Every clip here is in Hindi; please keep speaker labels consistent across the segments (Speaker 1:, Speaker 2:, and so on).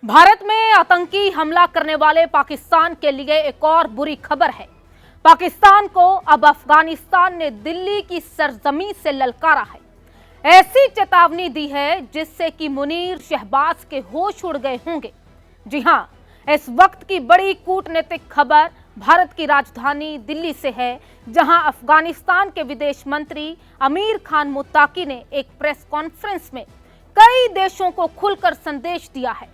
Speaker 1: भारत में आतंकी हमला करने वाले पाकिस्तान के लिए एक और बुरी खबर है। पाकिस्तान को अब अफगानिस्तान ने दिल्ली की सरजमी से ललकारा है। ऐसी चेतावनी दी है जिससे कि मुनीर शहबाज के होश उड़ गए होंगे। जी हां, इस वक्त की बड़ी कूटनीतिक खबर भारत की राजधानी दिल्ली से है, जहां अफगानिस्तान के विदेश मंत्री आमिर खान मुत्ताकी ने एक प्रेस कॉन्फ्रेंस में कई देशों को खुलकर संदेश दिया है।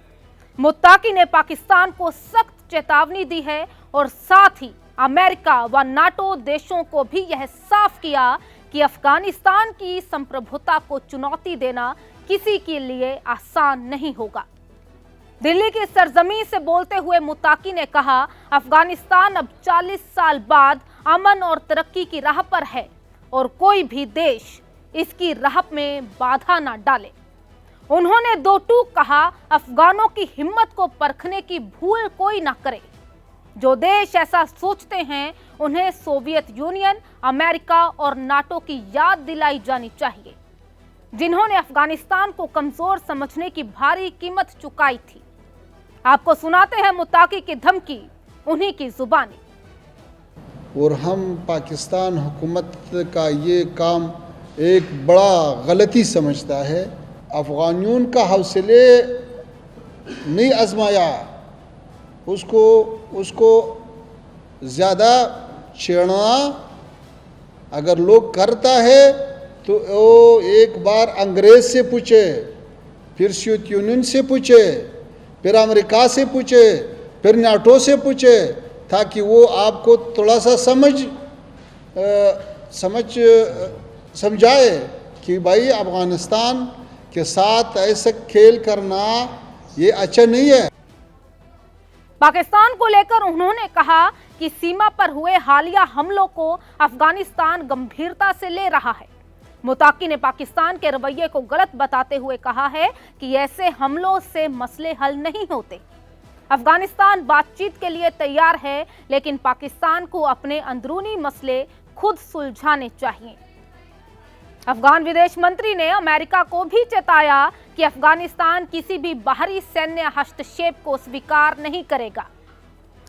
Speaker 1: मुत्ताकी ने पाकिस्तान को सख्त चेतावनी दी है और साथ ही अमेरिका व नाटो देशों को भी यह साफ किया कि अफगानिस्तान की संप्रभुता को चुनौती देना किसी के लिए आसान नहीं होगा। दिल्ली की सरजमी से बोलते हुए मुत्ताकी ने कहा, अफगानिस्तान अब 40 साल बाद अमन और तरक्की की राह पर है और कोई भी देश इसकी राह में बाधा ना डाले। उन्होंने दो टूक कहा, अफगानों की हिम्मत को परखने की भूल कोई ना करे। जो देश ऐसा सोचते हैं उन्हें सोवियत यूनियन, अमेरिका और नाटो की याद दिलाई जानी चाहिए, जिन्होंने अफगानिस्तान को कमजोर समझने की भारी कीमत चुकाई थी। आपको सुनाते हैं मुत्ताकी की धमकी उन्हीं की जुबानी।
Speaker 2: और हम पाकिस्तान हुकूमत का ये काम एक बड़ा गलती समझता है। अफगानियों का हौसले नहीं आजमाया, उसको ज़्यादा छेड़ना अगर लोग करता है तो वो एक बार अंग्रेज़ से पूछे, फिर सोवियत यूनियन से पूछे, फिर अमेरिका से पूछे, फिर नाटो से पूछे, ताकि वो आपको थोड़ा सा समझाए कि भाई अफगानिस्तान के साथ ऐसा खेल करना ये अच्छा नहीं है।
Speaker 1: पाकिस्तान को लेकर उन्होंने कहा कि सीमा पर हुए हालिया हमलों को अफगानिस्तान गंभीरता से ले रहा है। मुत्ताकी ने पाकिस्तान के रवैये को गलत बताते हुए कहा है कि ऐसे हमलों से मसले हल नहीं होते। अफगानिस्तान बातचीत के लिए तैयार है, लेकिन पाकिस्तान को अपने अंदरूनी मसले खुद सुलझाने चाहिए। अफगान विदेश मंत्री ने अमेरिका को भी चेताया कि अफगानिस्तान किसी भी बाहरी सैन्य हस्तक्षेप को स्वीकार नहीं करेगा।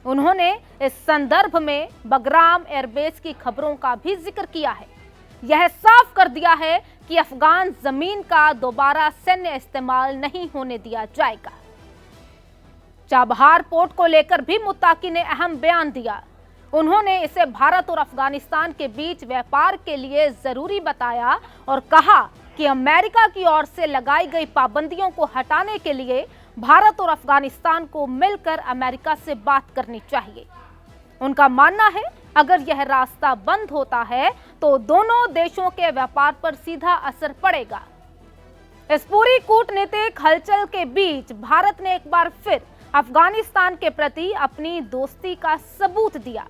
Speaker 1: उन्होंने इस संदर्भ में बगराम एयरबेस की खबरों का भी जिक्र किया है। यह साफ कर दिया है कि अफगान जमीन का दोबारा सैन्य इस्तेमाल नहीं होने दिया जाएगा। चाबहार पोर्ट को लेकर भी मुत्ताकी ने अहम बयान दिया। उन्होंने इसे भारत और अफगानिस्तान के बीच व्यापार के लिए जरूरी बताया और कहा कि अमेरिका की ओर से लगाई गई पाबंदियों को हटाने के लिए भारत और अफगानिस्तान को मिलकर अमेरिका से बात करनी चाहिए। उनका मानना है, अगर यह रास्ता बंद होता है तो दोनों देशों के व्यापार पर सीधा असर पड़ेगा। इस पूरी कूटनीतिक हलचल के बीच भारत ने एक बार फिर अफगानिस्तान के प्रति अपनी दोस्ती का सबूत दिया।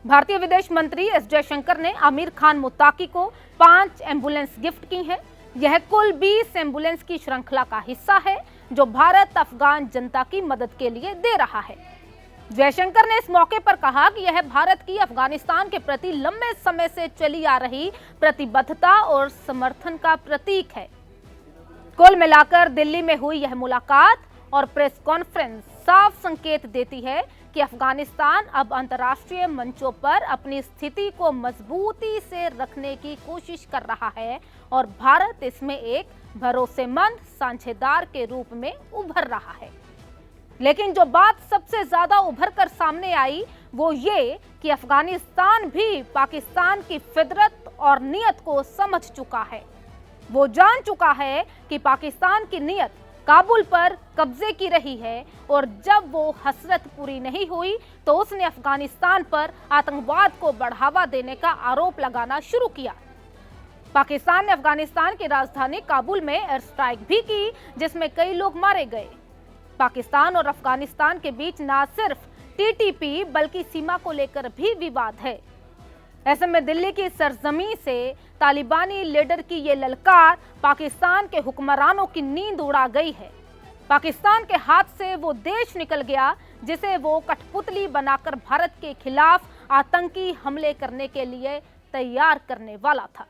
Speaker 1: भारतीय विदेश मंत्री एस जयशंकर ने आमिर खान मुत्ताकी को 5 एम्बुलेंस गिफ्ट की हैं। यह कुल 20 एम्बुलेंस की श्रृंखला का हिस्सा है जो भारत अफगान जनता की मदद के लिए दे रहा है। जयशंकर ने इस मौके पर कहा कि यह भारत की अफगानिस्तान के प्रति लंबे समय से चली आ रही प्रतिबद्धता और समर्थन का प्रतीक है। कुल मिलाकर दिल्ली में हुई यह मुलाकात और प्रेस कॉन्फ्रेंस साफ संकेत देती है कि अफगानिस्तान अब अंतर्राष्ट्रीय मंचों पर अपनी स्थिति को मजबूती से रखने की कोशिश कर रहा है और भारत इसमें एक भरोसेमंद साझेदार के रूप में उभर रहा है। लेकिन जो बात सबसे ज्यादा उभर कर सामने आई वो ये कि अफगानिस्तान भी पाकिस्तान की फितरत और नीयत को समझ चुका है। वो जान चुका है कि पाकिस्तान की नीयत काबुल पर कब्जे की रही है और जब वो हसरत पूरी नहीं हुई तो उसने अफगानिस्तान पर आतंकवाद को बढ़ावा देने का आरोप लगाना शुरू किया। पाकिस्तान ने अफगानिस्तान की राजधानी काबुल में एयर स्ट्राइक भी की, जिसमें कई लोग मारे गए। पाकिस्तान और अफगानिस्तान के बीच न सिर्फ टीटीपी बल्कि सीमा को लेकर भी विवाद है। ऐसे में दिल्ली की सरजमी से तालिबानी लीडर की ये ललकार पाकिस्तान के हुक्मरानों की नींद उड़ा गई है। पाकिस्तान के हाथ से वो देश निकल गया जिसे वो कठपुतली बनाकर भारत के खिलाफ आतंकी हमले करने के लिए तैयार करने वाला था।